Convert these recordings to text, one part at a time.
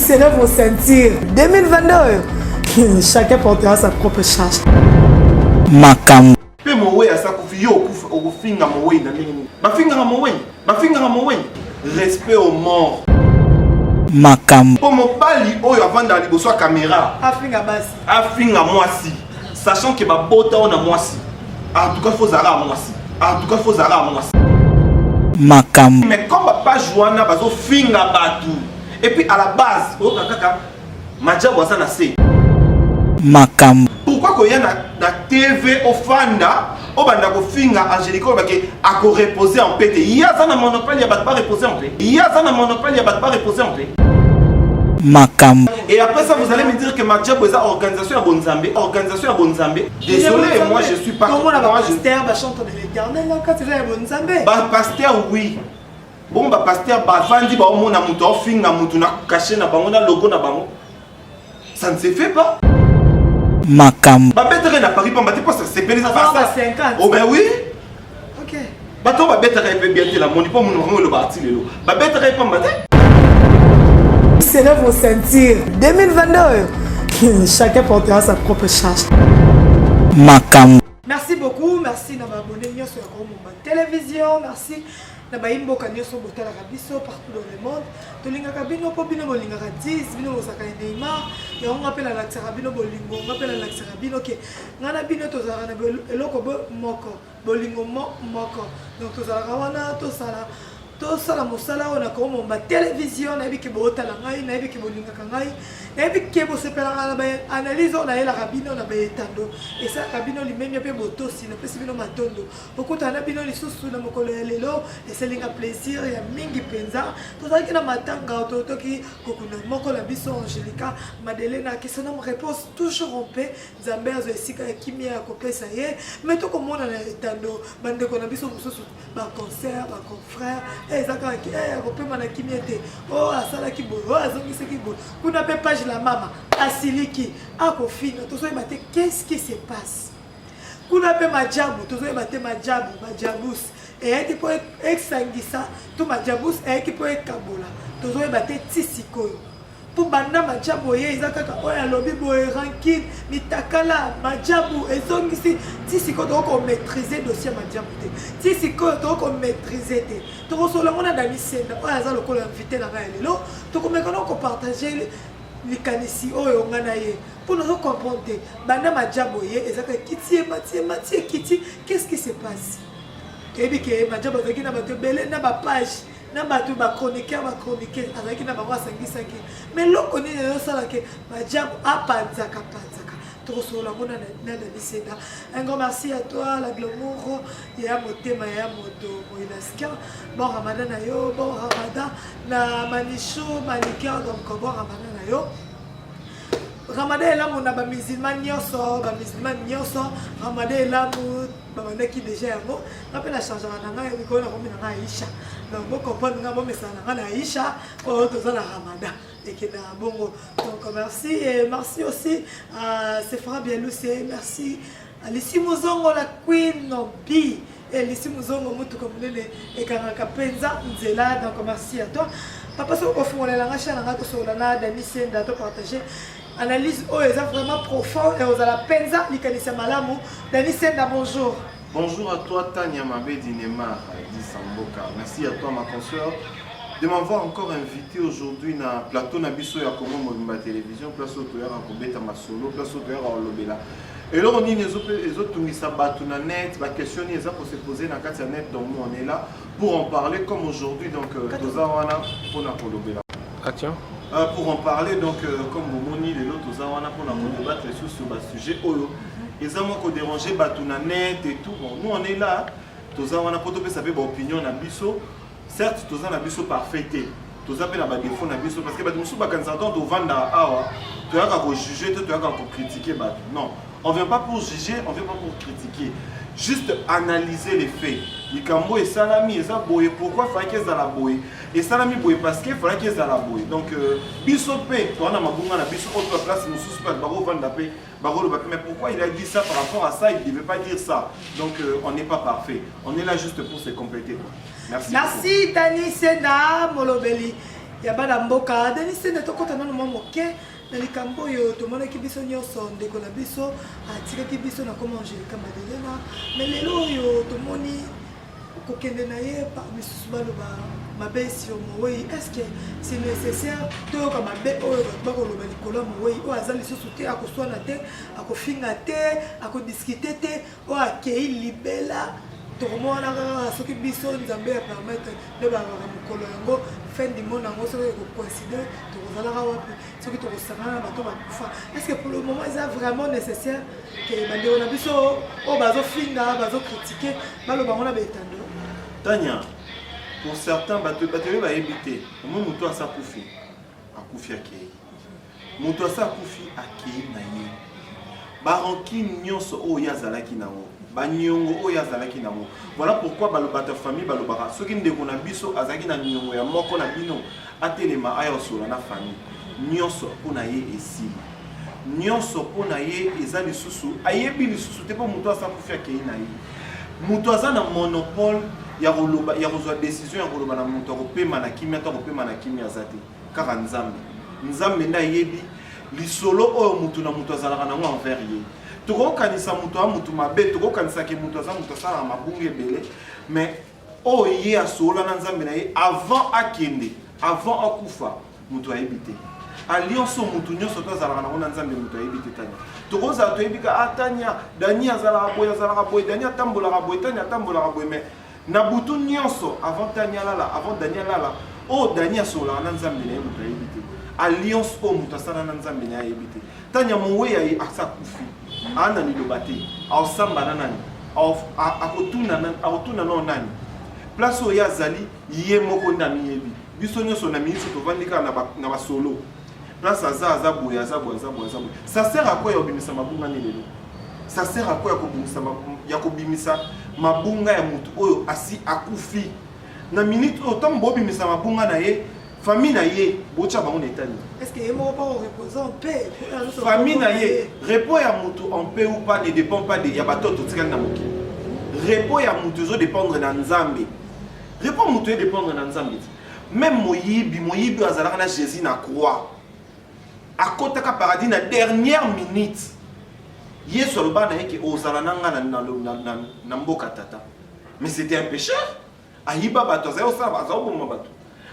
Serrez vos ceintures. 2022, chacun portera sa propre charge. Makam. Pe mowe asa kufi yo kufinga mowe na nini. Bafinga mowe. Respect aux morts. Makam. Pour mon bali oyo avant d'aller bosso caméra. Afinga basi. Afinga mwasi. Sachant que ba bota on a mwasi. En tout cas faut zara mwasi. Makam. Mais comme pas Joana bazo finga batu. Et puis à la base, oh kaka Madja boisa na se. Makam. Pourquoi qu'on y a na TV au fanda, au banda ko finga Angélico bake a ko reposer en paix. Il y a ça na monopole, il y a pas reposer en paix. Makam. Et après ça, vous allez me dire que Madja boisa organisation à Bonzambe. Désolé, moi je suis pas. Comment la pasteur va chanter de l'Éternel là quand tu es à Bonzambe? Bah pasteur oui. Bon bah pasteur bah vandi bah on a muto finga muto na caché na bango na logo na bango. Ça ne se fait pas. Makam. Bah bêtere na Paris pas pas ça c'est pénis à faire ça. 50. Oh ben oui. OK. Bah toi bah bêtere peut bien la moni pas mon le bâti le. Bah bêtere pas matin. Serrez vos ceintures. 2022, chacun portera sa propre charge. Makam. Merci beaucoup, merci na abonné sur la télévision, merci na baimbo kanyo so botala kabiso partout dans le monde. Tolinga kabino po bino bolinga ka 10 bino bosaka Neymar. Ya on appelle la kabino bolingo, on appelle la kabino ke ngana bino tozara na eloko moko, bolingo moko. Donc tozara wana tosala mosala ona ko mo télévision na biki botala ngai na biki bolinga ngai na biki bo sepela na ba analyse on a la kabino na ba etando et ça kabino limemi pe botosi na pesi bino matondo okuta na bino lisusu na mokolo ya lelo et c'est linga plaisir ya mingi penza tozaki na matanga totoki kokuna moko la biso Angélica Madeleine qui son nom réponse toujours en paix Nzambe azo esika ya kimia ya kopesa ye mais to komona na etando bande ko na biso mususu ba concert ba confrère et ça quand kopema na kimia te oh asala ki bo oh azongisi ki bo kuna pe page la mama asiliki akofina tozoye bate qu'est-ce qui se passe kuna pe majabu tozoye bate majabus et qui peut exangisa tout majabus et qui peut ekabola tozoye bate tisikoyo pour banda majabu ye izakaka oya lobi boye ranking mitakala majabu ezongisi tisiko to maîtriser dossier majabu te tisiko to maîtriser te to solo ngona dani senda oya za lokolo invité na ga lelo to komekana ko partager likanisi oyo ngana ye pour nous comprendre banda majabu ye ezaka kiti kiti qu'est-ce qui se passe et bien que majabu avec na bato belé na ba page na bato ba chroniqueur avec na ba sangisaki mais loko ni yo sala ke majabu apanzaka trop sur la mona na biseda. Un grand merci à toi la glamour ya motema ya moto moilaska bon ramadan na yo bon ramadan na manisho manika donc bon ramadan na yo Ramadan là mon ba musulman nyoso Ramadan là mon ba qui déjà yango rappelle la charge na nga ko na ko na Aisha donc bon comprendre nga bon message na Aisha pour tout ça la Ramadan et que na bongo donc merci et merci aussi à Sephora Bielousse merci à Lissi Muzongo la Queen Nobi et Lissi Muzongo mutu comme et Karaka Penza Nzela donc merci à toi papa so ko fongola la chaîne nga to so la Dani Senda to partager analyse oh est vraiment profond et aux la penza likanisa malamu Dani Senda bonjour. Bonjour à toi Tania Mabedi Neymar dit Samboka. Merci à toi ma consoeur de m'avoir encore invité aujourd'hui na plateau na biso ya Congo Mobimba télévision place au toya ko beta masolo place au toya ko lobela. Et là on dit les autres tungisa batu na net ba questionner eza pour se poser na kati net donc nous on est là pour en parler comme aujourd'hui donc toza wana pona ko lobela. Action. Pour en parler, donc, comme Momoni, les autres, nous avons débattre sur ce sujet. Ils ont dérangé net et tout. Bon, nous, on est là. Nous avons une opinion. Certes, nous avons une parfaite. Nous avons un défaut. Parce que nous avons juger, nous avons critiquer. Non, on ne vient pas pour juger, on ne vient pas pour critiquer. Juste analyser les faits. Ikambo et salami et ça boye. Pourquoi fallait qu'ils aient la boye? Et salami boye parce qu'il fallait qu'ils aient la boye. Donc bisopé, on a ma bunga na biso autre place nous sous pas baro vanda pe baro le mais pourquoi il a dit ça par rapport à ça? Il ne devait pas dire ça. Donc on n'est pas parfait. On est là juste pour se compléter. Merci. Merci Dani Senda Molobeli. ya bana mboka Denise ne tokota nano mwa moke na likambo yo tomonaki biso nyonso ndeko na biso atikaki biso na koma Angelica Madelena mais lelo yo tomoni kokende na ye par misusu baloba mabe sur Moïse. Est-ce que c'est nécessaire to ka mabe oyo bakoloba likolo Moïse o azali susu te akoswana te akofinga te akodiscuter te o akei libela tokomona kaka soki biso nzambe ya permettre nde babaka mokolo yango fin du monde yango soki ekoconsidere tokozalaka wapi soki tokosangana na bato bakufa. Est-ce que pour le moment eza vraiment nécessaire ke bandeko na biso oyo bazofinga bazocritique baloba ngo na baetando Tania, pour certains bato va éviter moi moto asa kufi akufi akei moto asa kufi akei na ye baranki nyonso oyo yazalaki nango banyongo oyo azalaki nango. Voilà pourquoi balobata famille balobaka soki ndeko na biso azalaki na nyongo ya moko na bino atelema aya osola na famille nyonso mpona ye esili nyonso mpona ye eza lisusu ayebi lisusu te mpo moto asa kufi akei na ye moto aza na monopole ya koloba ya kozwa décision ya koloba na moto akopema na kimia to akopema na kimia aza te kaka nzambe nde ayebi lisolo oyo moto na moto azalaka nango envers ye. Tokokanisa moto a moto mabe tokokanisa ke moto aza moto asalaka mabungu ebele mais oyo ye asola na nzambe na ye avant akende avant akufa moto ayebi te alliance moto nyonso to azalaka nango na nzambe moto ayebi te. Tania tokozala toyebi ka Tania Dani azalaka boye Dani atambolaka boye Tania atambolaka boye mais na butu nyonso avant Tania lala avant Daniel lala o Dani asolaka na nzambe na ye moto ayebi te alliance oyo moto asala na nzambe na ye ayebi te. Tania mowe ya ye asa kufi ana liloba te aosamba na nani akotuna no nani place oyo azali ye moko nde amiyebi biso nyonso na minisi tovandi kaka na basolo place aza boye ça sert à quoi ya kobimisa mabunga ni lelo ça sert à quoi ya kobimisa mabunga ya motu oyo asi akufi na minute oyo ntango bobimisa mabunga na ye famille na ye bocha bango netani. Est-ce que yemo pas reposer en paix famille na ye repos ya mutu en paix ou pas ne dépend pas de ya batoto tikali na moki repos ya mutu zo dépendre na nzambe repos mutu dépendre na nzambe même moyibi azalaka na Jésus na croix akotaka paradis na dernière minute Yesu aloba na yeke ozala nanga na mboka tata mais c'était un pécheur ayiba bato azali osala azoboma bato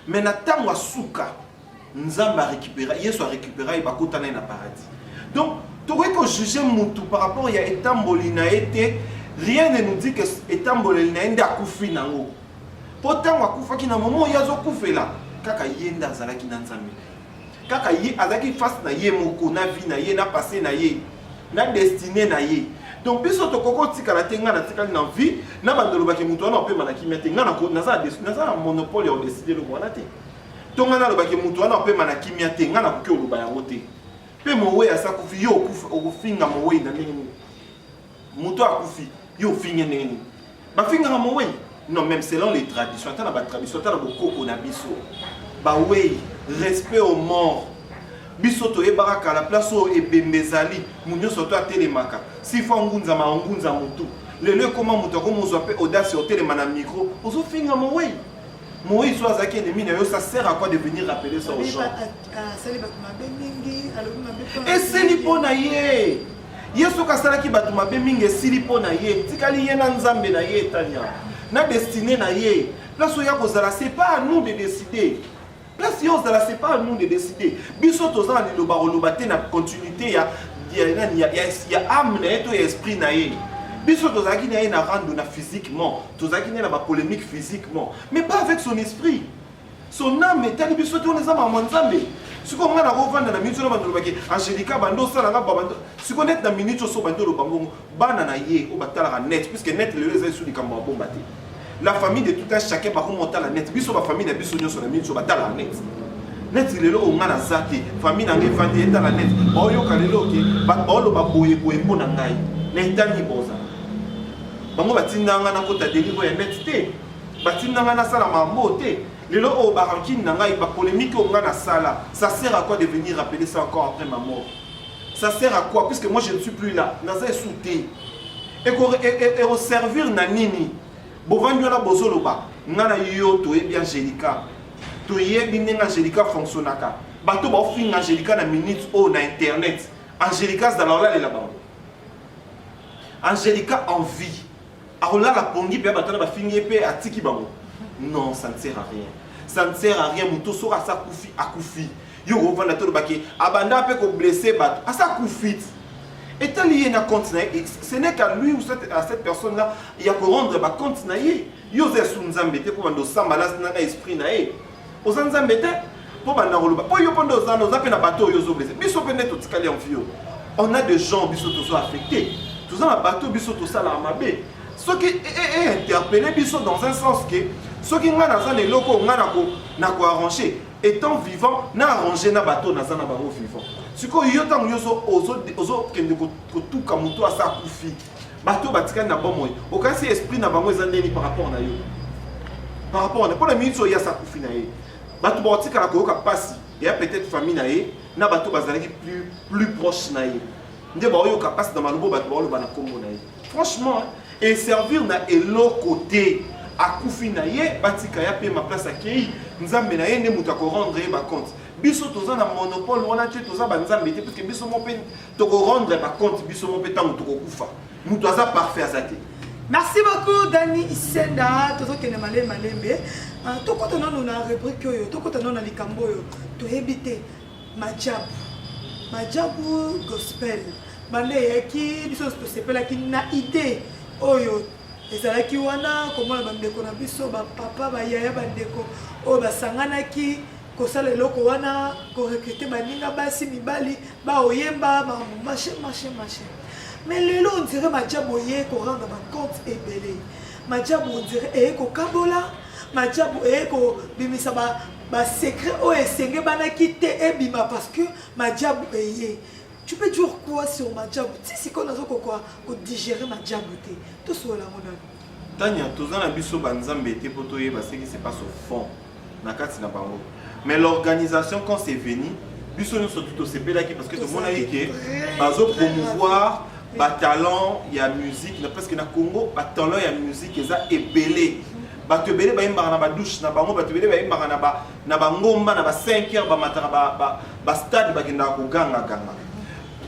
mais na tango asuka nzambe a récupéré Yesu a récupéré bakota na paradis. Donc tokoki ko juger mutu par rapport ya etamboli na été rien ne nous dit que etamboli na ende akufi nango potango akufaki na moment yazo kufela kaka yenda azalaki na nzambe kaka ye azaki face na ye moko na vie na ye na passé na ye na destinée na ye. Donc biso to koko tikala tenga na tikala na vie na bandolo baki mutu wana opema na kimia tenga na na monopole ya décider le mwana te tonga na lobaki mutu wana opema na kimia tenga na koki oloba yango te pe mowe asa kufi yo okufinga mowe na nini mutu akufi yo finga nini bafinga na mowe non même selon les traditions tana ba tradition tana bokoko na biso ba wey respect aux morts biso to ebaraka la place o ebembezali munyo soto atelemaka sifa ngunza mutu lelo comment mutu ko mozwa pe audace o telema na micro ozo finga mowe so azaki ennemi na yo ça sert à quoi de venir rappeler ça aux gens et c'est lipona ye yesu kasalaki bato mabe mingi esili pona ye tikali ye na nzambe na ye Tania na destinée na ye place oya kozala c'est pas à nous de décider. Place yo zala c'est pas à nous de décider. Biso tozala liloba oloba te na continuité ya âme na eto ya esprit na ye. Biso tozaki na ye na rando na physiquement, tozaki na ba polémique physiquement, mais pas avec son esprit. Son âme tali biso te on ezama mwanzambe. Siko ngana ko vanda na minute na bandolo baki Angelica bando sala nga bando. Siko net na minute so bandolo bango bana na ye o batala net puisque net le les sous likambo bomba te. La famille de tout un chacun va remonter la net. Biso ba famille na biso nyo so na minute so batala net. Net lelo o ngana zate famille na nge vandi eta la net. Ba yo kalelo ke ba olo ba boye mpona ngai. Na itani boza. Bango batindanga na kota delivo ya net te. Batindanga na sala mambo te. Lelo o barankin na ngai ba polémique o ngana sala. Ça sert à quoi de venir rappeler ça encore après ma mort? Ça sert à quoi puisque moi je ne suis plus là. Naza souté. Et au servir na nini? Bovanyola bozoloba ngana yo to e bien Angelica toyebi ndenge Angelica fonctionnaka bato baofinga Angelica na minute o na internet Angelica zala la bango Angelica en vie la pongi pe bato na bafingi pe atiki bango non ça ne sert à rien ça ne sert à rien muto sora sa kufi akufi yo vanda to baki abanda pe ko blesser bato asa kufit et lié na compte na ce n'est qu'à lui ou à cette personne là il y a pour rendre ba compte na ye yo ze sunzambe te ko bando sambala na esprit na ye ozanzambe te po banda roloba po yo pondo zano zape na bato yo zo blesser biso pe net otikali en fio on a des gens biso to so affectés tous en bato biso to sala mabe ce qui est interpellé biso dans un sens que ce qui nga na zane loko nga na ko arranger étant vivant na arranger na bato na zana bango vivant siko yo tango yo ozo kende ko tout kamuto asa kufi bato batika na bomoy okasi esprit na bango ezandeni par rapport na yo par rapport na pour la minute ya sa kufi na ye bato batika na ko ka pasi ya peut-être famille na ye na bato bazalaki plus proche na ye nde ba yo ka pasi dans malubo bato ba lo bana kombo na ye franchement et servir na elo côté à kufi na ye batika ya pe ma place akei nzambe na ye ne muta ko rendre ba compte biso toza na monopole wana te toza ba nzambe te parce que biso mo pe to ko rendre ba compte biso mo pe tango to ko kufa muto aza parfait azate. Merci beaucoup Dani Isenda tozo kene malembe to ko to nanu na rubrique yo to ko to nanu na likambo yo to hebite majabu gospel bande yaki biso to sepela ki na idée oyo ezalaki wana komona bandeko na biso bapapa bayaya bandeko oyo basanganaki kosala eloko wana korekrute baninga basi mibali baoyemba mache mais lelo on dirait majabu oye koranga bacompte ebele majabu on dirait eye kokabola majabu eye kobimisa basekret oyo esenge banaki te ebima parce que majabu eye. Tu peux dire quoi sur Madjabou? Si on a quoi digérer Madjabou, tout sur la monnaie. Tania, tous en abisso banzambe te potoye parce que c'est pas au fond. Nakati na bango. Mais l'organisation quand c'est venu, biso nous surtout au CP là parce que tout le monde a dit que bazo promouvoir ba talent, il y a musique, parce que na Congo, ba talent, il y a musique, ça ebelé. Ba te belé ba imba na ba douche na bango, ba te belé ba imba na ba ngomba na ba 5 heures ba matara ba stade ba kenda ko ganga.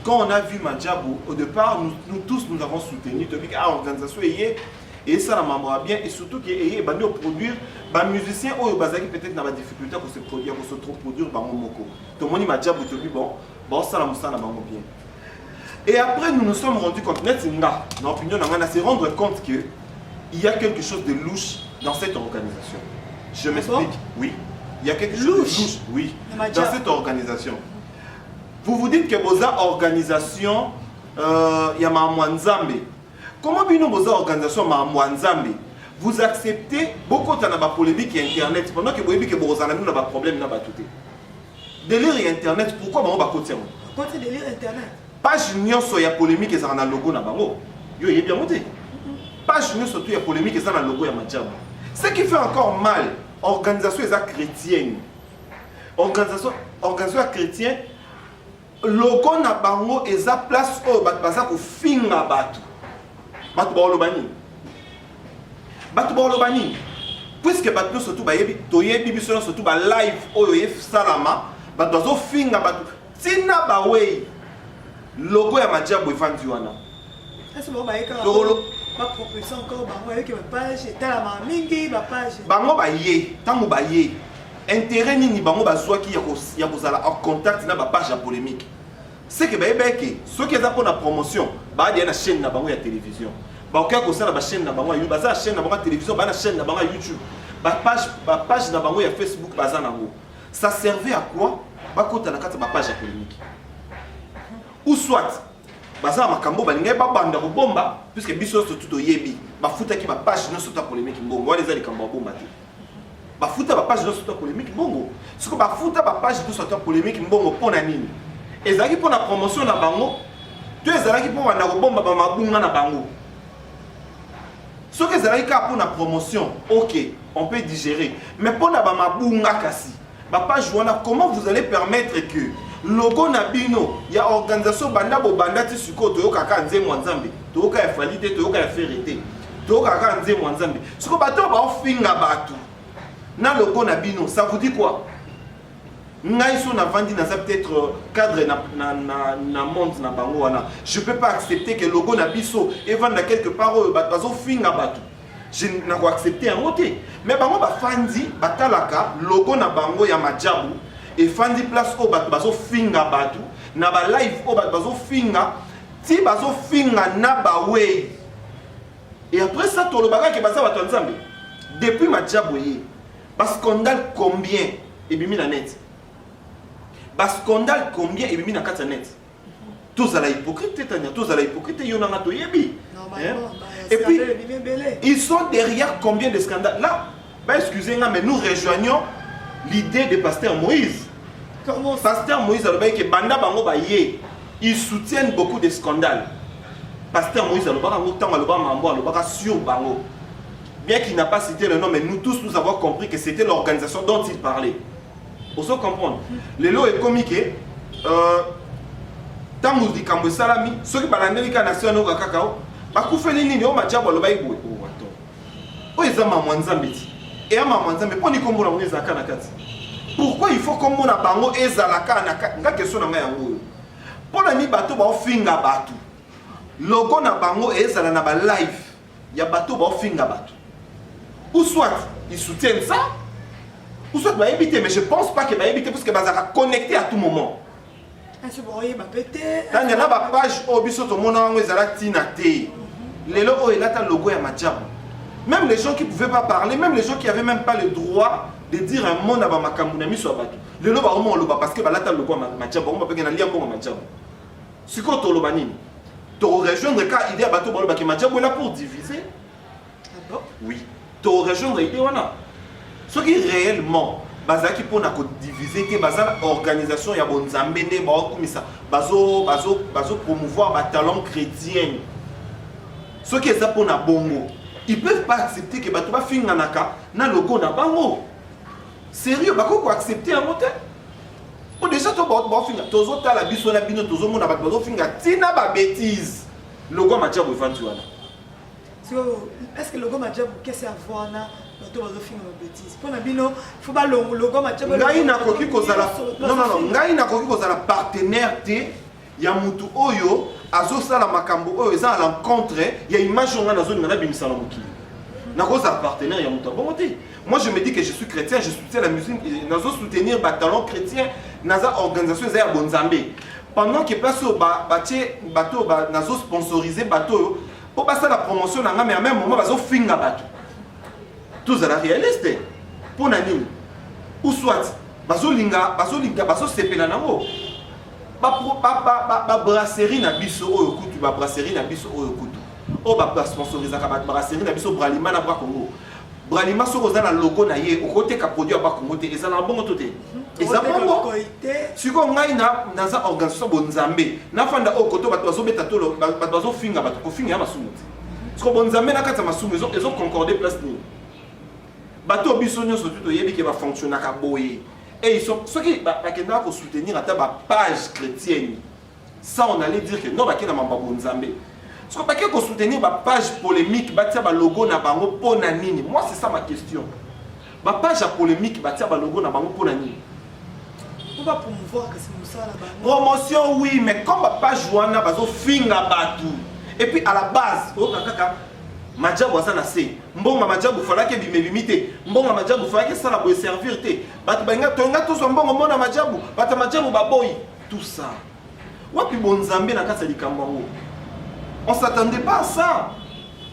Quand on a vu Madjabou, au départ, nous tous nous avons soutenu depuis que l'organisation est et ça m'a bien et surtout qu'il y a produire des musiciens ou des peut-être dans la difficulté pour se produire, pour se trop produire dans mon moko. Tout le monde Madjabou te dit bon ça m'a bien. Et après nous nous sommes rendus compte, dans l'opinion on s'est rendre compte que il y a quelque chose de louche dans cette organisation. Je m'explique. Oui, il y a quelque chose de louche. Oui, dans cette organisation. Vous vous dites que vos organisation, il y a Mwanzambe. Comment vos organisation Mwanzambe? Vous acceptez beaucoup de polémiques internet pendant que vous avez des problèmes tout. Délire internet, pourquoi vous avez des Pourquoi c'est délire internet? Page union sur la polémique et ça a un logo na bango. Yo est bien monté. Page union surtout il y a polémique et ça a un logo ya Madjabou. Ce qui fait encore mal, organisation chrétienne. Organisation chrétienne. Logo na bango eza place oyo bato baza kofinga bato baolobani puisque bato nyonso tu bayebi toyebi biso nyonso tu live oyo esalama bato bazofinga bato ntina bawei logo ya Madjabou evandi wana bango baye ntango baye intérêt nini bango bazwaki ya kozala en contact na ba page polémique c'est que bayebeke ceux qui ont la promotion ba dia na chaîne na bango ya télévision ba oka ko sala ba chaîne na bango ya YouTube ba chaîne na bango ya télévision ba na chaîne na bango ya YouTube ba page na bango ya Facebook baza nango ça servait à quoi ba kota na kati ba page polémique ou soit baza makambo balinga ba banda ko bomba puisque biso surtout yebi ba futaki ba page no surtout polémique mbongo wale za likambo bomba te bafuta ba page de polémique bongo ce que bafuta ba page de polémique bongo pona nini ezaki pona promotion na bango to ezalaki po banda ko bomba ba mabunga na bango ce que ezalaki ka pona promotion OK on peut digérer mais pona ba mabunga kasi ba page wana comment vous allez permettre que logo na bino ya organisation banda bo banda ti suko to yoka nze mwanzambe to yoka ya falite to yoka ya ferité to yoka nze mwanzambe ce que bato ba ofinga bato na logo na bino, ça vous dit quoi? Naïso na vandi na peut-être cadre na monde na bango wana. Je peux pas accepter que logo na biso et vendre quelque part bazo finga batu. Je n'ai pas accepté un moté. Mais bango ba fandi batalaka logo na bango ya majabu et fandi place au bazo finga batu na ba live au bazo finga ti bazo finga na ba way. Et après ça to lo baga ke baza batu nzambe. Depuis majabu yi ba scandale combien et bimi na net. Ba scandale combien et bimi na kata net. Tous à la hypocrite tania, tous à la hypocrite yonanga to yebi. Et puis, ils sont derrière combien de scandales? Là, bah excusez-moi, mais nous rejoignons l'idée de Pasteur Moïse. Comment Pasteur Moïse, ils soutiennent beaucoup de scandales. Pasteur Moïse, sur Bango. Bien qu'il n'a pas cité le nom, mais nous tous nous avons compris que c'était l'organisation dont il parlait. Pour se comprendre. Le lot est comique. Tant que vous dites salami, ceux qui parlent de la nation au cacao, bakufeli nini o majabu aloba ibwe o wato o ezama mwanzambeti et ama mwanzambe poni kombo na ngeza kana kati. Pourquoi il faut kombo na bango ezalaka na nga question na nga yango pona ni bato ba ofinga bato logo na bango ezala na ba live ya bato ba ofinga bato ou soit ils soutiennent ça ou soit ba éviter, mais je pense pas que ba éviter parce que bazaka connecté à tout moment. C'est bon, il m'a pété. Quand il y a une page au biso to mona ngo ezala tina te. Les logos et là ta logo ya majabu. Même les gens qui ne pouvaient pas parler, même les gens qui n'avaient même pas le droit de dire un mot na ba makambu na miso abatu. Le logo ba loba parce que ba là ta logo majabu, on va pas na liambo majabu. Siko to loba nini? To rejoindre ka idée abatu ba loba ki majabu est là pour diviser. Ah bon? Oui. To rejoindre idée wana. Ce qui réellement bazaki pona ko diviser te bazala organisation ya bonzambe ne ba okumisa bazo promouvoir ba talent chrétien. Ceux qui est ça pona bongo, ils peuvent pas accepter que bato ba finga naka na logo na bango. Sérieux bako ko accepter un moteur? O déjà to ba finga tozo tala biso na bino tozo mona bato finga tina ba bêtise. Logo majabu vantu wana. Est-ce que le logo majabu qu'est-ce à voir na bato bazo finga ba bêtise? Pona bino faut ba logo majabu. Ngai na koki kozala non ngai na koki kozala partenaire te ya mutu oyo azo sala makambo oyo eza à l'encontre ya image nga na zone na bimisa na mokili. Na koza partenaire ya mutu bon te. Moi je me dis que je suis chrétien, je soutiens la musique, nazo soutenir ba talent chrétien naza organisation za ya bonzambe. Pendant que place au bateau nazo sponsoriser bateau pour passer la promotion na nga mais en même moment bazo finga bateau. Tous à la réaliste pour nani ou soit bazo sepela nango ba brasserie na biso oyo kutu ba brasserie na biso oyo kutu o ba sponsoriser ka ba brasserie na biso Bralima na Bra Congo. Bralima soko za na logo na ye o côté ka produit ba Congo te eza na bongo tote eza bongo siko ngai na za organisation bonzambe na fanda o koto bato bazo beta tolo bato bazo finga bato ko finga ya masumu te siko bonzambe na kata masumu ezo concorder place ni bato biso nyonso tuto yebi ke ba fonctionner ka boye. Et ils sont ceux qui pour soutenir à ta page chrétienne. Ça on allait dire que non ba kena mamba bonzambe. Ce qu'on pas pour soutenir ma page polémique batia ba logo na bango pona nini. Moi c'est ça ma question. Ma page à polémique batia ba logo na bango pona nini. On va promouvoir que c'est ça là-bas. Promotion oui, mais comme ma page wana bazo finga batu. Et puis à la base, oh kaka majabu asana se mbonga majabu falake bimebimite mbonga majabu falake sala bo servir te bat banga tonga to mbonga mona majabu bat majabu baboy tout ça wapi bonzambe na kasa likambo on s'attendait pas à ça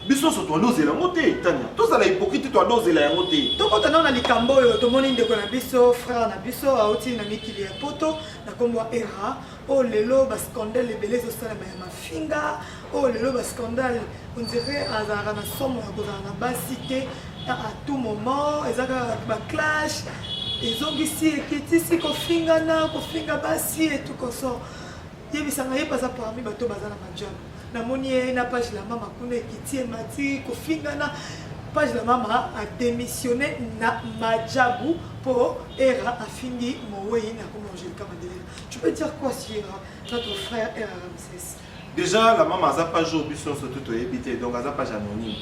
biso so to dose la moté tania tout ça la hypocrite to dose la moté to kota na likambo yo to moni ndeko na biso frère na biso auti na mikili ya poto na kombo era oh lelo ba scandale ebele zo sala ma finga oh lelo ba scandale on dirait azara na somo ya kozala na basité à tout moment ezaka ba clash ezongisi ekitisi kofinga basi et tout koso yebisanga yebasa parmi bato bazala majabu na moni na page la mama kuna ekiti mati kofinga na page la mama a démissionné na majabu pour era afindi moweyi na comme Angelica Madeleine. Tu peux dire quoi sur notre frère Era Ramsès? Déjà la maman a page au bus sur tout évité donc a page anonyme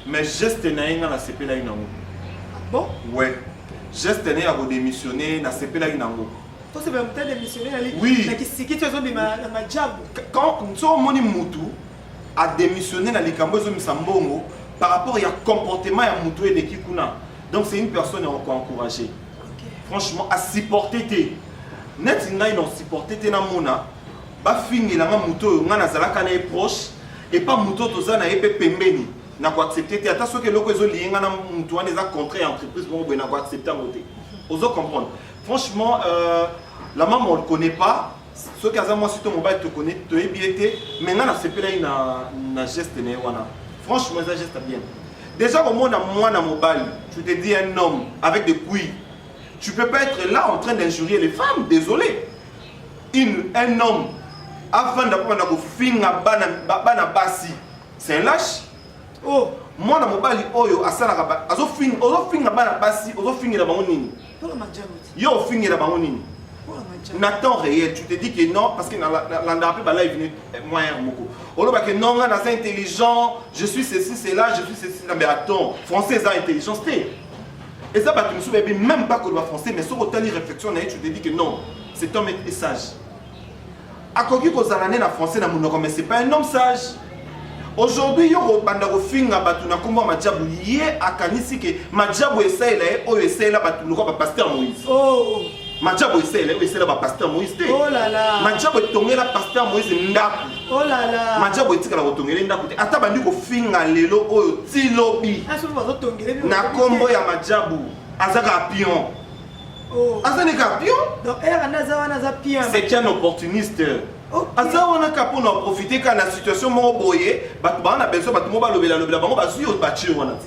mais geste na inga la CP là ina. Ah bon? Ouais. geste né à démissionner na sepela inango. Toi c'est même peut-être démissionner oui. Na kisiki tu as zobi ma job. Quand so moni mutu a démissionné na likambo zo misambongo par rapport à comportement ya mutu et de kikuna. Donc c'est une personne à encourager. Okay. Franchement à supporter té. Net ngai non supporter té na mona ba fingi la mutu nga na zalaka na proche et pas mutu toza na epé pembeni. Na ko accepter té ata soki loko ezo lienga na mutu wana eza contrat entreprise bon na ko accepter ngote. Ozo comprendre. Franchement la maman on le connaît pas. Ce qui a moi si ton mobile te connaît, tu es bien, mais maintenant c'est pas une geste né wana. Franchement ça geste bien. Déjà au monde à moi dans mobile, tu te dis un homme avec des couilles. Tu peux pas être là en train d'injurier les femmes, désolé. Un homme avant d'apprendre à finir bana basi, c'est un lâche. Oh, moi dans mobile oyo asala ka azo finir bana basi, ozo finir la bango nini. Yo finir la bango nini. Nathan réel, tu te dis que non, parce que l'andapé, là, il venait moyen beaucoup. On que non, là, c'est intelligent, je suis ceci, c'est là, je suis ceci, mais attends, français, c'est intelligence. Et ça, tu me souviens même pas que le français, mais sur autant de réflexion, tu te dis que non, cet homme est sage. À quoi que vous allez en français, mais c'est pas un homme sage. Aujourd'hui, il y a un film qui a comment Madjabou y est à Kanisi que Madjabou essaie là, ou essaie là, tu le pasteur Moïse. Oh! Madjabou essaie là, pasteur Moïse. Oh là là! Madjabou est tombé là, pasteur Moïse ndaku. Oh là là! Madjabou est tika la tombé ndaku. Ata bandi ko film lelo oyo tilobi. Ah so bazo tongele. Na kombo ya Madjabou, azaka pion. Oh! Azane ka pion? Donc era naza pion. C'est un opportuniste. Asa wana kapo na profiter quand la situation mo boyé, ba na besoin ba mo ba lobela bango ba suyo ba tire wana ti.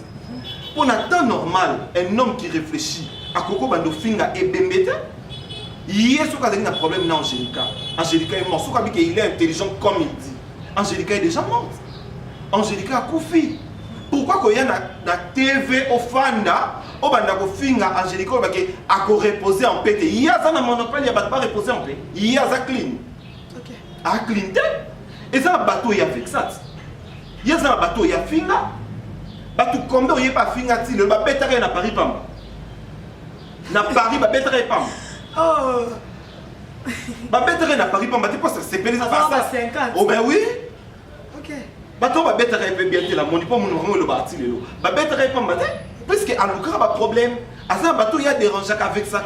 Pour un temps normal, un homme qui réfléchit à koko bando finga et bembete, hier ce cas un problème na Angélica. Angélica est morte, ce cas il est intelligent comme il dit. Angélica est déjà morte. Angélica a koufi. Pourquoi quand il y a na TV au fanda, au banda ko finga Angélica a ko reposer en paix. Il y a ça na monopole, il y a pas reposer en paix. Il y a ça clean. À Clinton, et ça un bateau il y a fixat. Il y a un bateau il y a finga. Bateau combien il y a pas finga ti le bateau est à Paris pam. Na Paris bateau est pam. Oh. Bateau est à Paris pam, bateau c'est pénalisé par ça. 50. Oh ben oui. OK. Bateau bateau est bien la moni pas mon le bâti le. Bateau est pam bateau parce que en Lucas pas problème. À ça bateau il y a des rangeacs avec ça.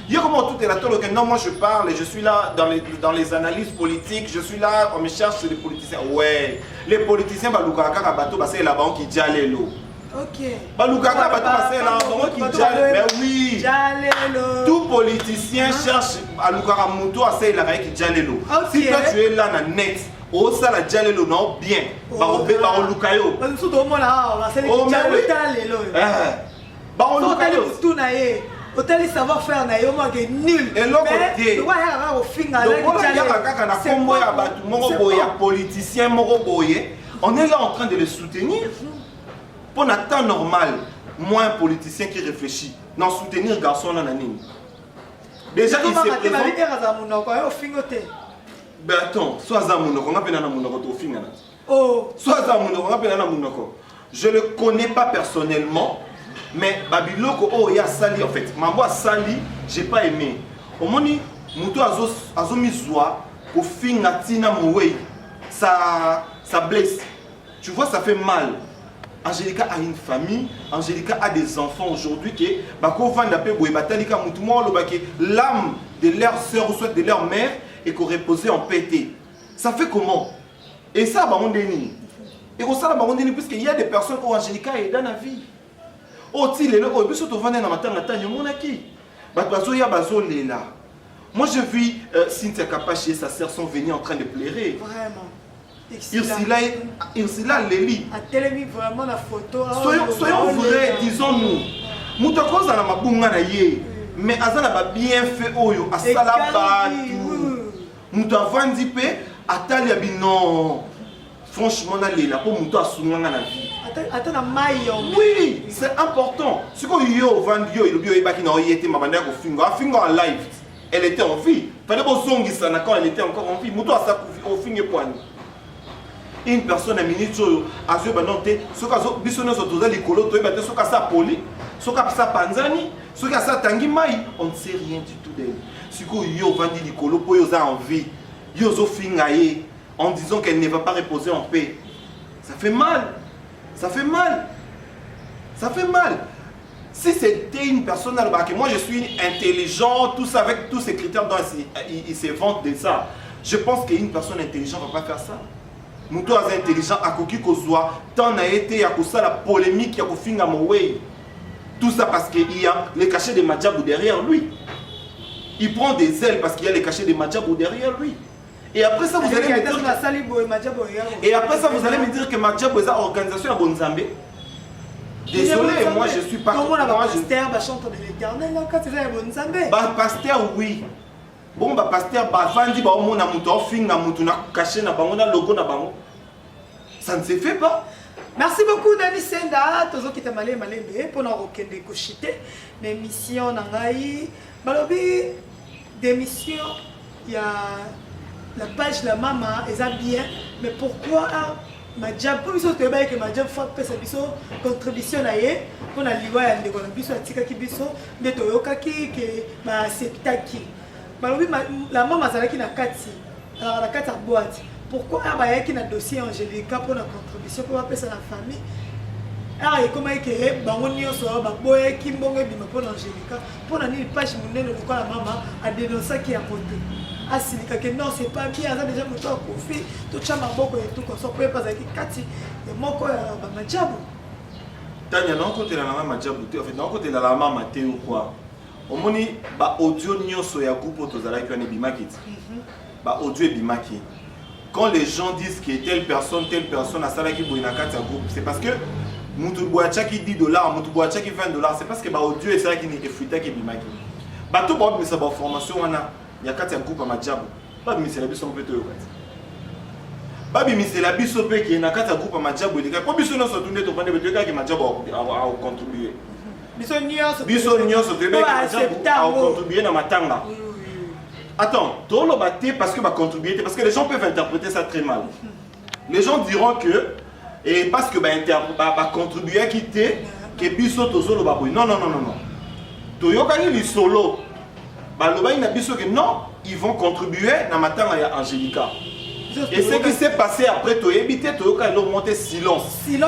Il y a comment tout est là, non, moi je parle et je suis là dans les analyses politiques, je suis là, on me cherche sur les politiciens. Ouais, les politiciens, Baluka bateau, c'est la banque qui diale l'eau. Ok. Baluka bateau, c'est la banque qui diale. Mais oui. Tout politicien cherche à Luka Mouto, c'est la banque qui diale l'eau. Si toi tu es là dans le net, oh ça la diale l'eau, non, bien. Barope, Barolukayo. Oh, mais oui. Hôtel savoir-faire na yo manque nul. Et l'autre côté. Donc voilà, il y a kaka na kombo ya batu moko boye politicien moko boye. On est là en train de les soutenir. Pour un temps normal, moi un politicien qui réfléchit, non soutenir garçon là nani. Déjà il se présente. Ben attends, soit za munoko ngapena na munoko to finga na. Oh, soit za munoko ngapena na munoko. Je le connais pas personnellement. Mais Babiloko oh ya sali en fait mambo sali j'ai pas aimé au moni muto azo mizwa ko finga tina moué ça blesse, tu vois, ça fait mal. Angélica a une famille, Angélica a des enfants aujourd'hui qui l'âme de leur soeur ou soit de leur mère et qu'on reposait en pété. Ça fait comment? Et ça on dénie. Et ça on dénie parce qu'il y a des personnes où Angélica est dans la vie. Moi je vis Cynthia Kapache et sa sœur sont venues en train de pleurer. Vraiment. Ursula Lely. Vraiment la photo. Soyons vrais, disons-nous. Moutako za na mabunga na ye. Mais azana ba bien fait oyo asala batu. Moutavandi pe atali abino. Franchement na lela po muto asunga na vie. Oui, c'est important. Ce qu'on y a au vendu, il en live. Elle était en vie. Fallait quand elle était encore en vie. Une personne a minute ce cas Ce qui a ça tangi mai, on ne sait rien du tout d'elle. Si yo vandi likolo po yo za envie, yo zo fingaye en disant qu'elle ne va pas reposer en paix. Ça fait mal. Ça fait mal. Ça fait mal. Si c'était une personne à que moi je suis intelligent, tout ça avec tous ces critères dont il se vante de ça. Je pense qu'une personne intelligente ne va pas faire ça. Moutou est intelligent, à Koki Kozwa, tant a été à ça la polémique, à Kofinga Moway. Tout ça parce qu'il y a les cachets de Madjabou derrière lui. Il prend des ailes parce qu'il y a les cachets de Madjabou derrière lui. Et après ça, vous allez me dire que Madjabou est une organisation à Bonzambé. Désolé, moi je suis pas. Comment on a pasteur, chanteur de l'éternel, quand c'est un Bonzambé. Pasteur, oui. Bon, pasteur, Vandi, on a mouton, finga mouton, caché na bango, na logo na bango. Ça ne se fait pas. Merci beaucoup, Dani Senda. Tous ceux qui t'ont malé pour nous reconnaître cochité. L'émission Nangaï. Balobi, d'émission, il y a la page la maman, et ça bien. Mais pourquoi Madjab, pour nous, que Madjab fait sa contribution à yé, pour la liwa et la biso, la tika qui biso, de toyoka qui ma septaki. Balobi, la maman, ça qui na kati, la kati à boîte. Pourquoi il y a un dossier Angélique pour la contribution pour appeler ça la famille? Alors, comment est-ce que les gens qui pour l'Angélique, pour la page monnaie de la maman a dénoncé qui a voté. Ah, si non, c'est pas bien, ça déjà mon conflit, tout ça m'a beaucoup et tout, qu'on soit pas avec Kati, et mon corps à Madjabou. Tania, non, côté la maman Madjabou, en fait, non, côté la maman Maté ou quoi? Au moins, audio nyonso ya groupe autozala qui est bimaki. Audio est bimaki. Quand les gens disent que telle personne a ça qui est groupe, c'est parce que Moutouboacha qui $10, Moutouboacha qui $20, c'est parce que audio est ça qui est fuité qui est bimaki. Tout le monde a une formation, il y a 4 groupes à Madjabou. Pas de misère, on peut te dire. Pas de misère, la biso peut qu'il y a 4 groupes à Madjabou. Il y a pas de misère, on se tourne de prendre des gens qui Madjabou a contribué. Biso Nyon se tourne a contribué dans Matanga. Attends, tout le bâté parce que va contribuer, parce que les gens peuvent interpréter ça très mal. Les gens diront que, et parce que va contribuer à quitter, que biso tozo le baboui. Non. Toyokani li solo. Baloba ina biso que non, ils vont contribuer dans Matanga ya Angélica. Et ce qui s'est passé après Toyebité, Toyokani l'ont monté silence. Il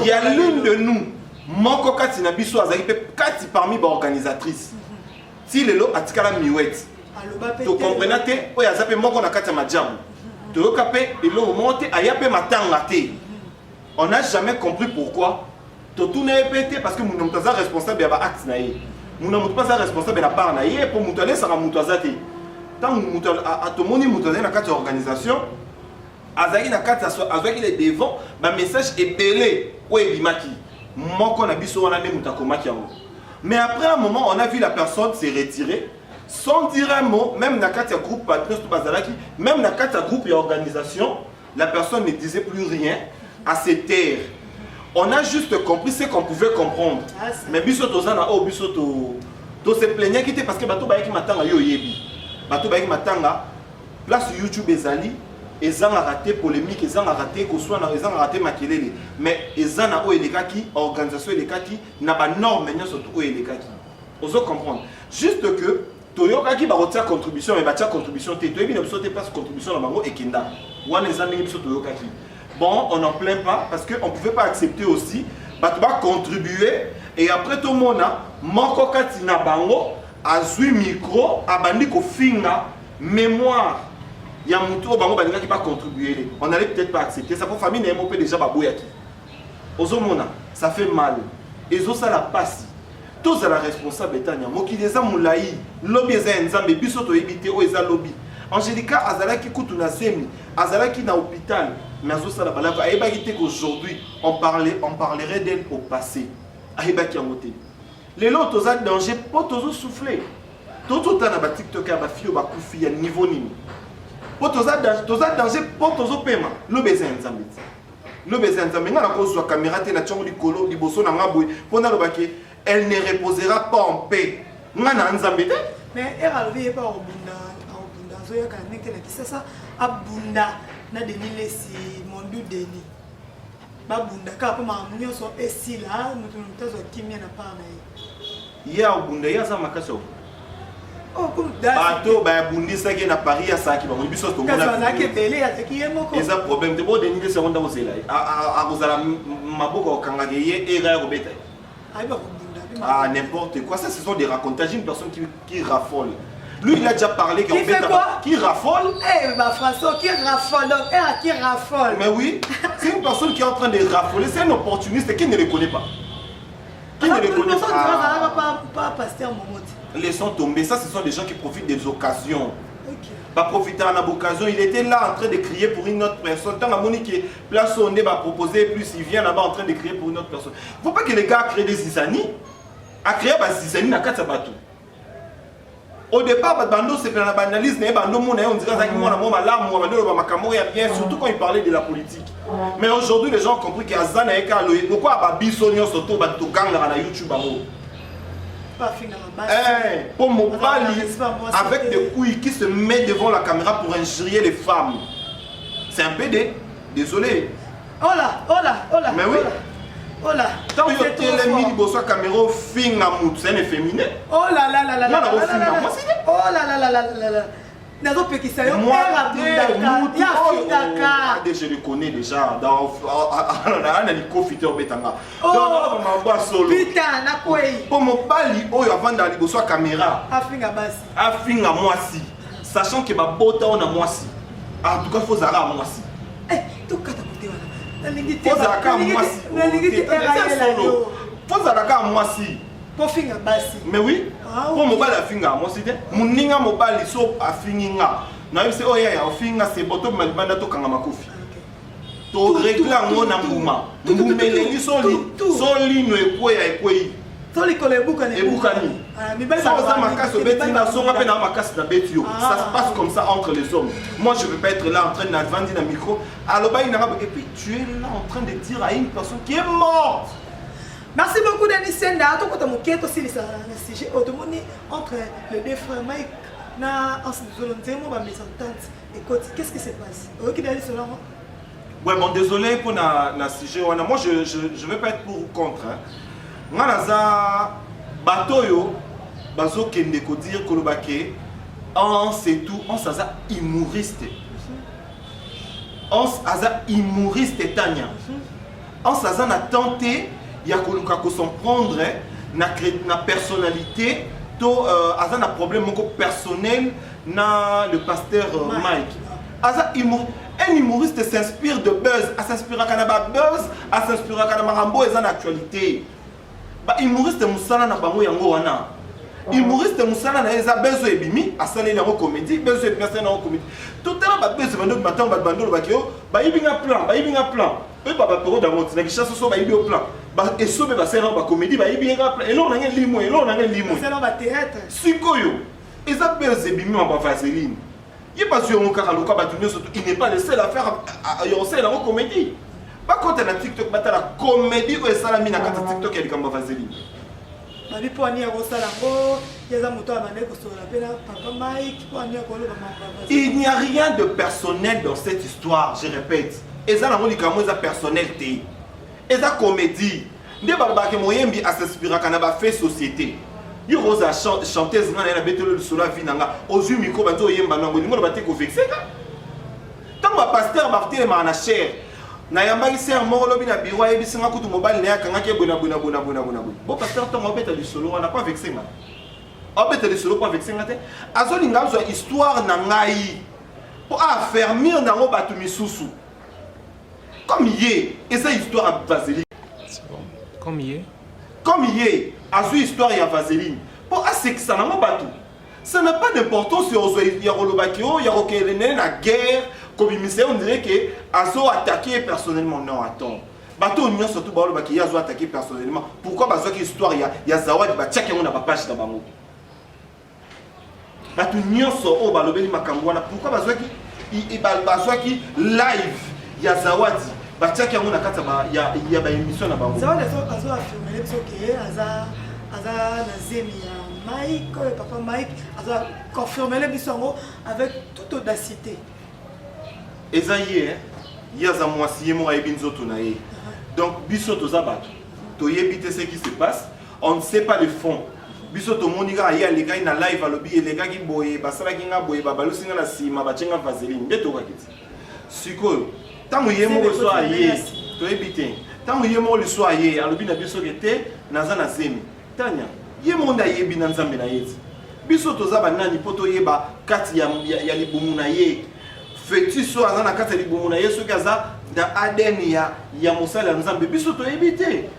y a l'une de nous, Moko Kati na biso azali pe Kati parmi les organisatrices. Si le lot atikala miwet. Tu comprends que tu as appelé mon Madjabou. Tu as appelé monté à Yapé Matanga. On n'a jamais compris pourquoi. Tu as tout répété parce que nous sommes responsables de l'acte. Nous ne sommes pas responsables de la part. Pour nous donner ça, nous sommes tant que nous sommes dans une organisation, avec les devants, le message est belé. Mais après un moment, on a vu la personne se retirer. Sans dire un mot, même dans le groupe même dans le groupe et organisation, la personne ne disait plus rien à se taire. On a juste compris ce qu'on pouvait comprendre. Mais biso tozana o biso to se plaignait qui parce que bato ba ki matanga yo yebi. Bato ba ki matanga place YouTube ezali ezanga raté polémique ezanga raté ko soit na ezanga raté makelele mais ezana o elekaki organisation elekaki na ba norme nyonso to o elekaki. Ozo comprendre. Juste que Toyoka qui va retirer contribution mais batia contribution té toyebi na biso té passe contribution na bango ekenda. Wana ezana biso Toyoka qui. Bon, on n'en plaint pas parce qu'on ne pouvait pas accepter aussi. Bah, tu vas contribuer et après tout le monde, Moko Katina Bango a joué micro, a bandi ko finga mémoire. Il y a un tour Bango qui va contribuer. On n'allait peut-être pas accepter. Ça pour famille n'est pas déjà babouyaki. Ozomona, ça fait mal. Et ça la passe. Tous à la responsable Tania. Moki des amoulaï, lobby des nzambe bisoto éviter o eza lobby. Angélica Azalaki Koutouna Zemi, Azalaki na hôpital, mais Azosala Balava, Aïbaki qu'aujourd'hui, on parlerait d'elle au passé. Aïbaki en moté. Les lots, tous en danger, pas tous souffler. Tout autant na TikTok, ba fille, ba koufi, à niveau nimi. Pas tous en danger, pas tous paiement. Le baiser ensemble. Le baiser ensemble. N'a la cause de la caméra, na tchongo du colo, du bosso, na ngaboué. Pendant le baquet, elle ne reposera pas en paix. N'a na ensemble. Mais elle arrive pas au bout. Zoya kanete la kisasa abunda na denile si mondu deni babunda ka pa mamunyo so esila mutu mtazo kimia na pa na Il y a Bunda, il y a ça Makasso. Oh, comme Bateau, bah Bundi, ça qui est à Paris, à ça qui va. Il y a ça qui est belé, il y a un et ça problème. Tu vois, des nids de seconde au Zéla. À Rosala, Maboko, Kangagé, et Robeta. Ah, n'importe quoi. Ça, ce sont des racontages. Une personne qui raffole. Lui, il a déjà parlé. Qui fait quoi? Qui raffole? Eh, bah François, qui raffole? Donc, qui raffole? Mais oui, c'est une personne qui est en train de raffoler. C'est un opportuniste qui ne le connaît pas. Qui ne le connaît pas pasteur Momoti. Laissons tomber. Ça, ce sont des gens qui profitent des occasions. Ok. Pas profiter en occasion. Il était là en train de crier pour une autre personne. Tant que Monique est place au nez, va proposer plus. Il vient là-bas en train de crier pour une autre personne. Il ne faut pas que les gars créent des zizani. À créer des zizani, n'a qu'à s'abattre. Au départ, c'est que la banalise, on dirait que bien, surtout quand il parlait de la politique. Mais aujourd'hui, les gens ont compris qu'il y a Zana et Kaloé. Pourquoi Babisonio Soto Batogang à YouTube? Pour Mobali, avec des couilles qui se met devant la caméra pour injurier les femmes. C'est un PD. Désolé. Oh là. Mais oui. Oh là. Tant que tu es mis de la caméra, fin à mout, c'est un efféminé. Oh là là là là là. Oh là là là là là là. Nazo Pekisa yo je le connais déjà dans un hélicoptère betanga. Putain, na quoi? Pour mon bali, oh avant d'aller sur la caméra. Afinga basi. Afinga moi si. Sachant que ma bota on a moi si. En tout cas, faut zara moi si. Eh, tout cas ta côté voilà. Faut zara moi si. Faut zara moi si. Pour finga basi. Mais oui. Pour mon bal afinga moi si. Mon ninga mon bali so afinga. Na yebise oh ya ofinga c'est boto malibanda to kanga makofi. To réclame mon amouma. Mumeleli soli no ekweya ekweyi. Soli kolebuka ne ebukani. Ça ça makasi betina so ngape na makasi na betio. Ça se passe comme ça entre les hommes. Moi je veux pas être là en train d'advendre dans micro. Alors bah il n'a pas et puis tu es là en train de dire à une personne qui est morte. Merci beaucoup Denis Senda. Tout côté mon quête aussi le sujet entre les deux frères Mike na en se volonté moi ma mésentente. Écoute, qu'est-ce qui se passe? OK d'aller cela moi. Ouais bon désolé pour na sujet moi je vais pas être pour ou contre hein. Nganaza batoyo bazo kende ko dire kolobake on c'est tout on saza humoriste. On saza humoriste Tania. On saza na tenté il y a ko s'en prendre na personnalité to aza na problème moko personnel na le pasteur Mike. Aza un humoriste s'inspire de buzz, à s'inspirer à buzz, à s'inspirer à Marambo et en actualité. Ba humoriste musala na bango yango wana. Humoriste musala na eza bezo ebimi, asala na comédie, bezo ebimi na comédie. Tout à l'heure ba bezo bando matin ba bando ba kio, ba ibinga plan. Eux ba pero da monti na kisha so ba ibi au plan. Ba esobe ba sala ba comédie ba ibinga plan. Et là on a limo, C'est là ba théâtre. Sikoyo. Eza bezo ebimi ba vaseline. Il pas sur mon caraloka ba tunyo surtout, il n'est pas le seul à faire yonse la comédie. Pas quand tu as TikTok, tu as la comédie ou ça la mine à TikTok et comme vaseline. Il n'y a rien de personnel dans cette histoire, je répète. Et ça, c'est personnalité. Et ça, comédie. Ne pas que moyembi à s'inspirer quand on a fait société. Il y a une chanteuse qui a été sur la vie. Aux yeux, micro, il y a une vexé. Tant que pasteur Martin est en chair. Na yambaki ser moko lobi na biro yebi singa kutu mobile na yakanga ke bona. Bon pasteur to ngobeta li solo on n'a pas vexé nga. Obeta li solo pas vexé nga te. Azoli ngamzo histoire na ngai. Pour affermir na ngo batu misusu. Comme yé, et ça histoire à vaseline. C'est bon. Comme yé. Comme yé, azu histoire ya vaseline. Pour assez que ça na ngo batu. Ça n'a pas d'importance sur Yarolobakio, Yarokelene, la guerre. Comme on dirait que Azo attaqué personnellement. Non, attends. Bateau Union surtout Baolobaki Azo attaqué personnellement. Pourquoi parce que l'histoire il y a Zawad Bachak et on n'a pas page dans Bango. Bateau Union sur O Balobeli Makangwana. Pourquoi parce que live il y a Zawad Bachak et on a kataba il y a une émission dans Bango. Zawad Azo affirmé que Aza Nazemi Mike, papa Mike, Aza confirmé les bisongo avec toute audacité. Et ça y est, il y a un mois si moi et Binzoto naïe. Donc biso to zabat, to yebite ce qui se passe, on ne sait pas le fond. biso to monika ya les gars na live alobi les gars qui boye basala ki nga boye babalo singa la sima bachenga vaseline ndeto kakiti siko tango yemo so aye to ebite tango yemo le so aye alobi na biso kete naza na zemi tanya yemo nda yebi na nzambe na yeti biso toza banani poto yeba kati ya libumu na ye feti so aza na kati ya libumu na ye soki aza da ADN ya mosala ya nzambe biso to ebite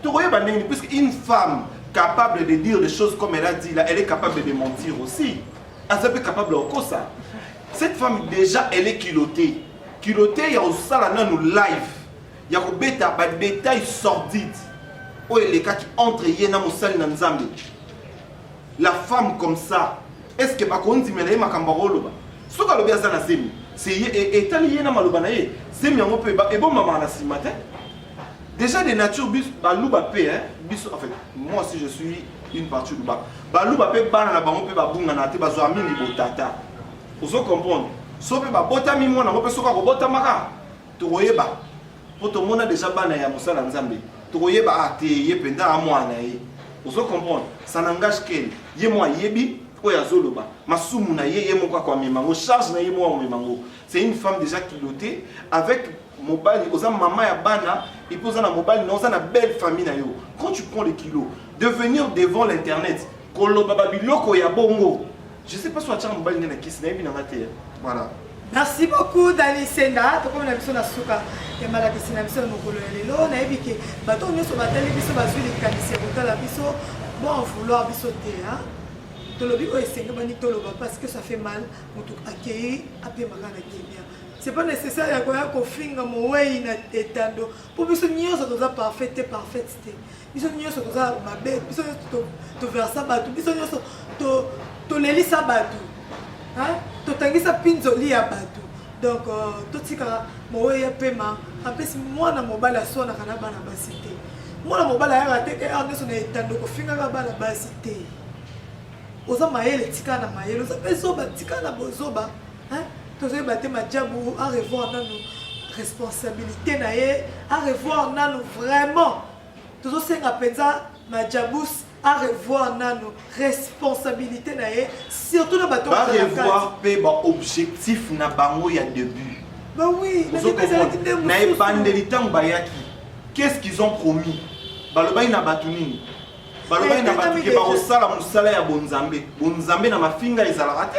to koyeba ndenge puisque une femme capable de dire des choses comme elle a dit là, elle est capable de mentir aussi. Elle est capable de faire ça. Cette femme déjà elle est culottée. Culottée, il y a aussi ça là nous live. Il y a des détails sordides. Où les cas qui entrent yena mosali na nzambe. La femme comme ça, est-ce que ba kondi mele makambaro ba? Soka lobi azana zemi. C'est etali yena maloba na ye. Zemi yango pe ba e bon mama na simate. Déjà des natures bis balouba pe hein bis en fait moi aussi je suis une partie de balouba pe bana na bango pe babunga na te bazo mingi botata. Ozo comprendre. So pe ba bota mi mona pe soka ko bota maka. To koyeba. Poto mona déjà bana ya musala nzambe. To koyeba ate ye penda amwana ye. Ozo comprendre. Ça n'engage qu'elle. Ye moi yebi oya zoloba. Masumu na ye moko kwa mimango charge na ye mo mimango. C'est une femme déjà pilotée avec mobile, oza maman ya bana, et puis oza na mobile, non, oza na belle famille na yo. Quand tu prends le kilo, de venir devant l'internet, koloba babiloko ya bongo. Je sais pas si tu as mobile na kisi na yebi na ngate. Voilà. Merci beaucoup Dani Senda. To comme na biso na suka ya malakisi na biso mokolo ya lelo na yebi ke bato nyonso batali biso bazwi likanisi ya kotala biso bon vouloir biso te hein. Tolobi o esenga bani toloba parce que ça fait mal moto accueillir apé makana kibia. C'est pas nécessaire ya koya ko finga mowei na etando. Pour biso nyonso toza parfait te parfaite te. Biso nyonso toza mabe, biso to versa batu, biso nyonso to lelisa batu. Hein? To tangisa pinzoli ya batu. Donc to tika mowei ya pema, en plus moi na mobala sona kana bana basite. Moi na mobala ya rateke aneso na etando ko finga ka bana basite. Oza maele tika na maele, oza besoba tika na bozoba. Hein? Tous les bâtiments Madjabou à revoir nos responsabilités à revoir nos vraiment tous ces appels Madjabou à revoir nos responsabilités surtout le bateau à revoir pe ba objectif na bango ya début bah oui na bandelitan bayaki qu'est-ce qu'ils ont promis balobai na batunini balobai na batuke ba osala musala ya bonzambe na mafinga ezala raté.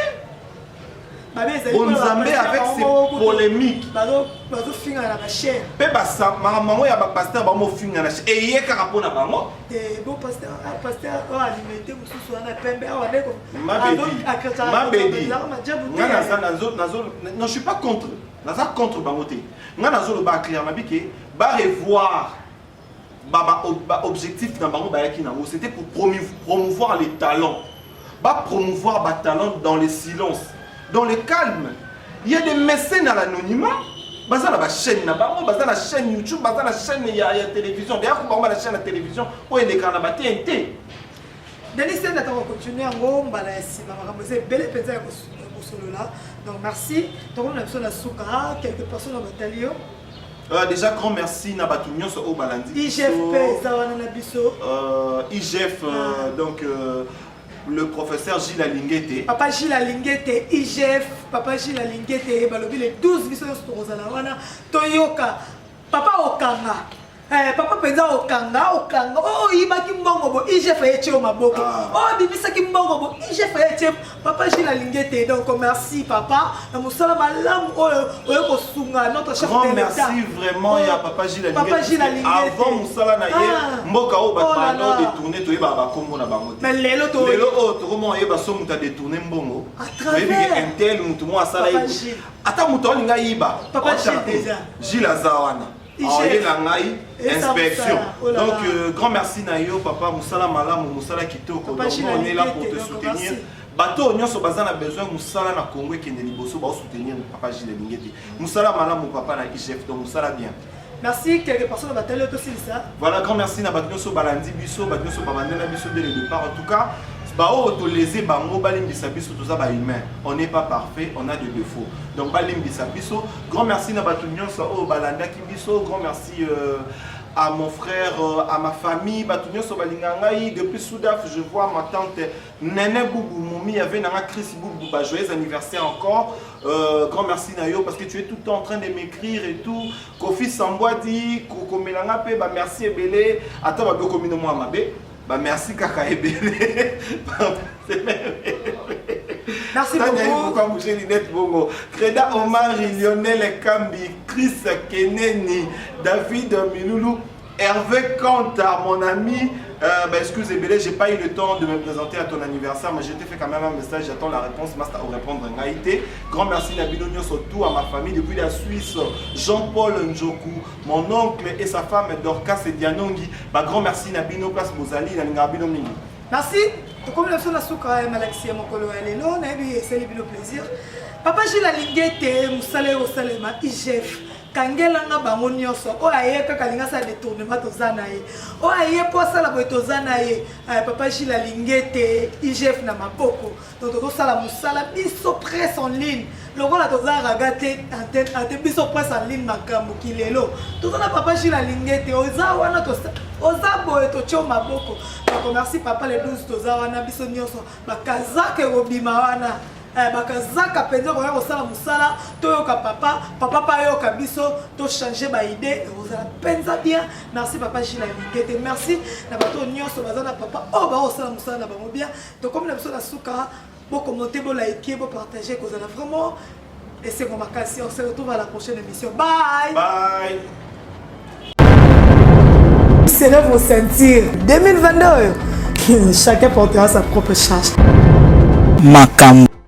Bonzambe avec ses polémiques. Bazo finga na ba chair. Pe basa maman ya ba pasteur ba mo finga na chair. Et yeka rapona bango. Eh bon pasteur o alimenter mususu na pembe awa neko. Mabedi. Non, je suis pas contre. Naza contre bangote. Nga nazolo ba clair mabike ba revoir ba objectif na bango ba yaki na ngo c'était pour promouvoir les talents. Ba promouvoir ba talent dans le silence. Dans le calme, il y a des mécènes à l'anonymat. Baza la chaîne, baza la chaîne YouTube, baza la chaîne ya télévision. D'ailleurs, on va la chaîne de télévision où il est quand la TNT. Denis Sen a continué en gros, balasi, maman, c'est belle petite solo là. Donc merci. Donc on a besoin de Soukara, quelques personnes au bataillon. Déjà grand merci Nabatu Nyonso au Balandi. IGF Zawana Nabiso. IGF donc le professeur Gilles Alingete. Papa Gilles Alingete, IGF, Papa Gilles Alingete, balobi les 12 biso tozala wana Toyoka, Papa Okanga. Papa penza Okanga, oh ibaki mbongo bo IGF eche o maboko. Oh bibisa ki mbongo bo IGF eche Papa Gilles Alingete. Donc merci papa, na musala malamu oyo ko sunga notre chef de l'État. Merci vraiment ya Papa Gilles Alingete. Papa Gilles Alingete. Avant musala na ye mboka o ba détourner to yeba ba kombo na bango. Mais lelo to comment yeba so muta détourner mbongo. À travers un tel mutu mo asala ye. Ata muto linga yiba. Papa Gilles déjà. Gilles Azawana. Inspection. Donc, grand merci Nayo, papa Moussala Malam, Moussala Kitoko. Donc, on est là pour te soutenir. Bateau, on a besoin de Moussala na Congo qui est Bosso pour soutenir papa Gilles Lingeti. Moussala Malam, mon papa na IGF, donc Moussala bien. Merci, quelques personnes ont battu aussi ça. Voilà, grand merci na Batnyoso Balandi Bisso, Batnyoso Babandena Bisso dès le départ. En tout cas, on n'est pas parfait, on a des défauts. Donc, grand merci à Batunion, au Balanda Kibiso, grand merci à mon frère, à ma famille, Batunyo Sobalingangaï, depuis Soudaf, je vois ma tante Nene Boubou, Moumi, il y avait Nana Chris Boubou, joyeux anniversaire encore. Grand merci Nayo, parce que tu es tout le temps en train de m'écrire et tout. Kofi Samboa dit, Koko Melangape, merci Ebele, attends, ma Boko Mino Moamabe, merci Kaka Ebele. Merci beaucoup. Kreda Omar, Lionel Kambi, Chris Keneni, David Miloulou, Hervé Kanta, mon ami. Excuse Ebele, j'ai pas eu le temps de me présenter à ton anniversaire, mais je t'ai fait quand même un message, j'attends la réponse, Masta au répondre en Haïti. Grand merci Nabilo surtout à ma famille depuis la Suisse, Jean-Paul Njoku, mon oncle et sa femme Dorcas et Dianongi. Grand merci Nabino, place Bozali, Nabino Mingi. Merci. Comme la sola souka Malaxia Mokolo Alelo, c'est le plaisir. Papa j'ai la lingette, Moussale au Salema, IGF. Kangelanga bango nyonso o aye kaka linga sa détournement tozana ye o aye posa la boitozana ye papa Gilles Lingete IGF na maboko donc to sala musala biso presse en ligne lokola tozara gate antenne biso presse en ligne makambo kilelo tozana papa Gilles Lingete oza wana to oza boye to cho maboko donc merci papa le 12 tozara wana biso nyonso bakazake obima wana bakazaka penza koya kosala musala toyoka papa pa yoka biso to changer ba idée ozala penza bien merci papa Gilles Lingete merci na bato nyonso bazana papa ba osala musala na bango bien to comme na biso na suka bo commenter bo liker bo partager kozala vraiment et c'est comme makasi on se retrouve à la prochaine émission bye bye. C'est là vos sentir 2022 chacun portera sa propre charge Makambo